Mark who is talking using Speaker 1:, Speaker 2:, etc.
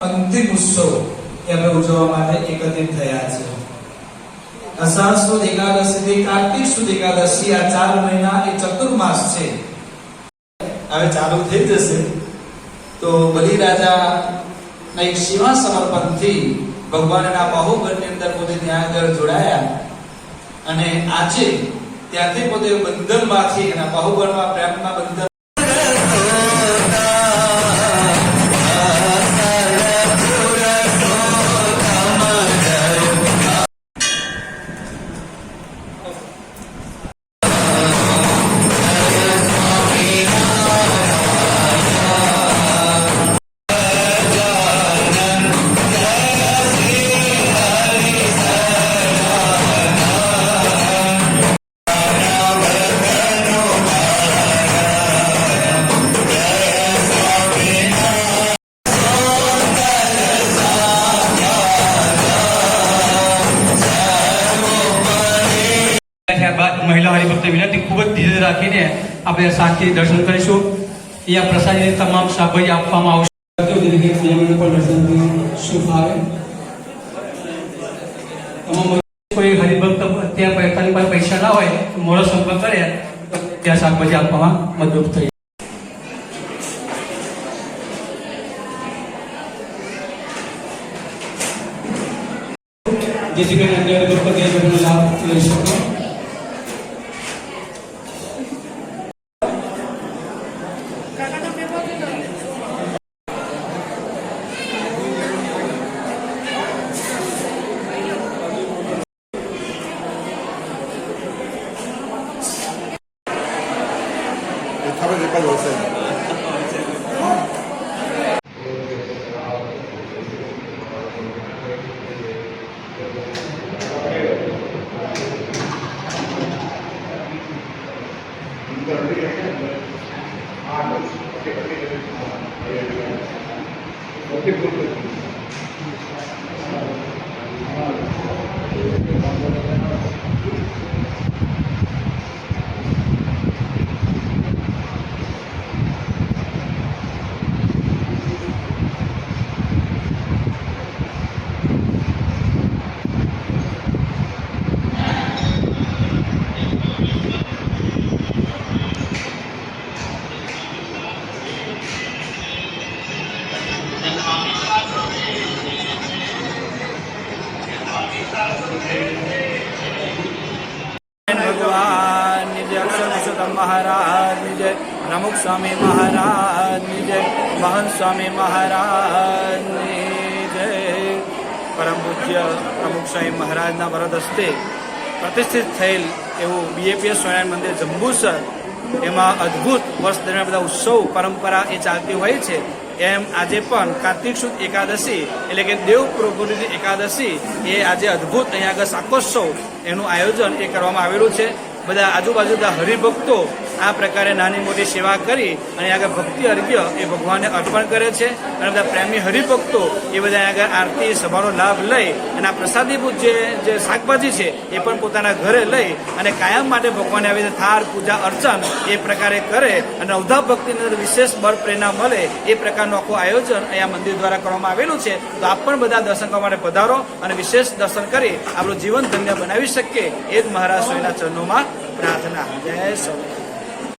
Speaker 1: અંતિમ ઉત્સવ અમે ઉજવવા માટે એકત્રિત થયા છે। અષાઢ સુદ એકાદશી થી કાર્તિક સુદ એકાદશી આ 4 મહિના એ ચતુર્માસ છે। હવે ચાલુ થઈ જશે તો બલિરાજા ના એક સેવા સમર્પણથી ભગવાનના બાહુબળની અંદર પોતે ત્યાં આગળ જોડાયા અને આજે ત્યાંથી પોતે બંધનમાંથી એના બાહુબળમાં પ્રેમના બંધન
Speaker 2: ત્યારબાદ મહિલા હરિભક્ત વિનંતી ખૂબ જ ધીરજ રાખીને આપણે શાંતિ દર્શન કરીશું। અહીંયા પ્રસાદની તમામ સામગ્રી આપવામાં આવશે। શુભ આવે કોઈ હરિભક્ત ત્યાં પોતાની પાસે પૈસા ના હોય મોડો સંપર્ક કરે તો ત્યાં શાકભાજી આપવામાં મદદ થઈ। જેથી કરીને અન્ય હરિભક્તો તે લાભ લઈ શકે।
Speaker 3: भगवान जय अक्षर पुरुषोत्तम महाराज जय प्रमुख स्वामी महाराज जय महंत स्वामी महाराज जय परम पूज्य प्रमुख स्वामी महाराज वरद हस्ते प्रतिष्ठित थયેલ એવું બીએપીએસ સ્વામિનારાયણ મંદિર જંબુસર એમાં અદ્ભુત વર્ષ દરમિયાન બધા ઉત્સવ પરંપરા એ ચાલતી હોય છે। એમ આજે પણ કાર્તિક સુદ એકાદશી એટલે કે દેવ પ્રભુની એકાદશી એ આજે અદ્ભુત અહીંયા આગળ શાકોત્સવ એનું આયોજન એ કરવામાં આવેલું છે। બધા આજુબાજુના હરિભક્તો આ પ્રકારે નાની મોટી સેવા કરી અને આગળ ભક્તિ અર્ઘ્ય એ ભગવાનને અર્પણ કરે છે અને બધા પ્રેમી હરિભક્તો એ બધા આગળ આરતી સભાનો લાભ લઈ અને આ પ્રસાદીભૂત જે શાકભાજી છે એ પણ પોતાના ઘરે લઈ અને કાયમ માટે ભગવાનને આવી રીતે થાળ પૂજા અર્ચન એ પ્રકારે કરે અને અવધા ભક્તિની અંદર વિશેષ બળ પ્રેરણા મળે એ પ્રકારનું આખું આયોજન અહીંયા મંદિર દ્વારા કરવામાં આવેલું છે। તો આપ પણ બધા દર્શન કરવા માટે પધારો અને વિશેષ દર્શન કરી આપણું જીવન ધન્ય બનાવી શકીએ એ જ મહારાજ સ્વામીના ચરણોમાં प्रार्थना। जय स्वामी।